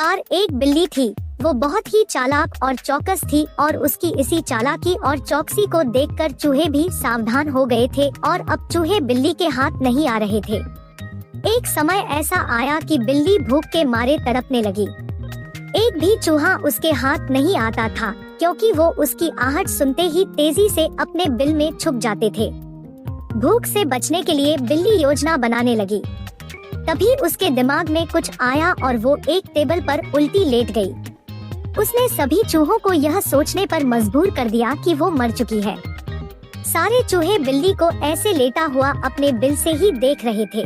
बार एक बिल्ली थी। वो बहुत ही चालाक और चौकस थी और उसकी इसी चालाकी और चौकसी को देखकर चूहे भी सावधान हो गए थे और अब चूहे बिल्ली के हाथ नहीं आ रहे थे। एक समय ऐसा आया कि बिल्ली भूख के मारे तड़पने लगी। एक भी चूहा उसके हाथ नहीं आता था क्योंकि वो उसकी आहट सुनते ही तेजी से अपने बिल में छुप जाते थे। भूख से बचने के लिए बिल्ली योजना बनाने लगी। तभी उसके दिमाग में कुछ आया और वो एक टेबल पर उल्टी लेट गई। उसने सभी चूहों को यह सोचने पर मजबूर कर दिया कि वो मर चुकी है। सारे चूहे बिल्ली को ऐसे लेटा हुआ अपने बिल से ही देख रहे थे।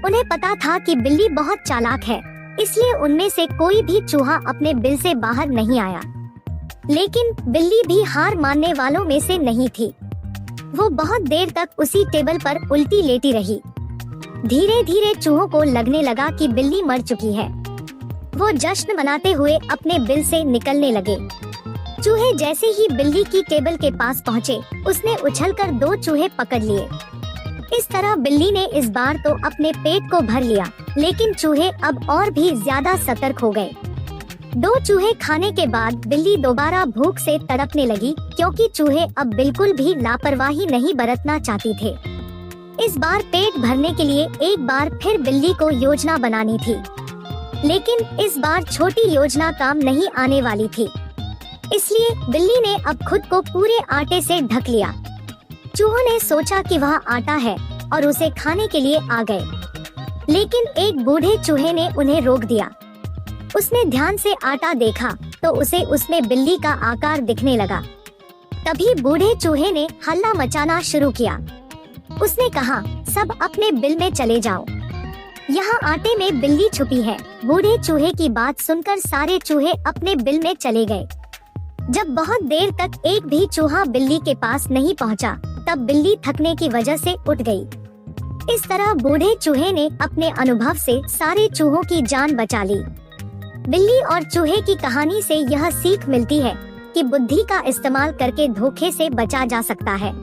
उन्हें पता था कि बिल्ली बहुत चालाक है, इसलिए उनमें से कोई भी चूहा अपने बिल से बाहर नहीं आया। लेकिन बिल्ली भी हार मानने वालों में से नहीं थी। वो बहुत देर तक उसी टेबल पर उल्टी लेटी रही। धीरे धीरे चूहों को लगने लगा कि बिल्ली मर चुकी है। वो जश्न मनाते हुए अपने बिल से निकलने लगे। चूहे जैसे ही बिल्ली की टेबल के पास पहुँचे, उसने उछलकर 2 चूहे पकड़ लिए। इस तरह बिल्ली ने इस बार तो अपने पेट को भर लिया, लेकिन चूहे अब और भी ज्यादा सतर्क हो गए। 2 चूहे खाने के बाद बिल्ली दोबारा भूख से तड़पने लगी क्योंकि चूहे अब बिल्कुल भी लापरवाही नहीं बरतना चाहती थे। इस बार पेट भरने के लिए एक बार फिर बिल्ली को योजना बनानी थी, लेकिन इस बार छोटी योजना काम नहीं आने वाली थी। इसलिए बिल्ली ने अब खुद को पूरे आटे से ढक लिया। चूहों ने सोचा कि वह आटा है और उसे खाने के लिए आ गए, लेकिन एक बूढ़े चूहे ने उन्हें रोक दिया। उसने ध्यान से आटा देखा तो उसे उसमें बिल्ली का आकार दिखने लगा। तभी बूढ़े चूहे ने हल्ला मचाना शुरू किया। उसने कहा, सब अपने बिल में चले जाओ, यहाँ आटे में बिल्ली छुपी है। बूढ़े चूहे की बात सुनकर सारे चूहे अपने बिल में चले गए। जब बहुत देर तक एक भी चूहा बिल्ली के पास नहीं पहुँचा, तब बिल्ली थकने की वजह से उठ गई। इस तरह बूढ़े चूहे ने अपने अनुभव से सारे चूहों की जान बचा ली। बिल्ली और चूहे की कहानी से यह सीख मिलती है कि बुद्धि का इस्तेमाल करके धोखे से बचा जा सकता है।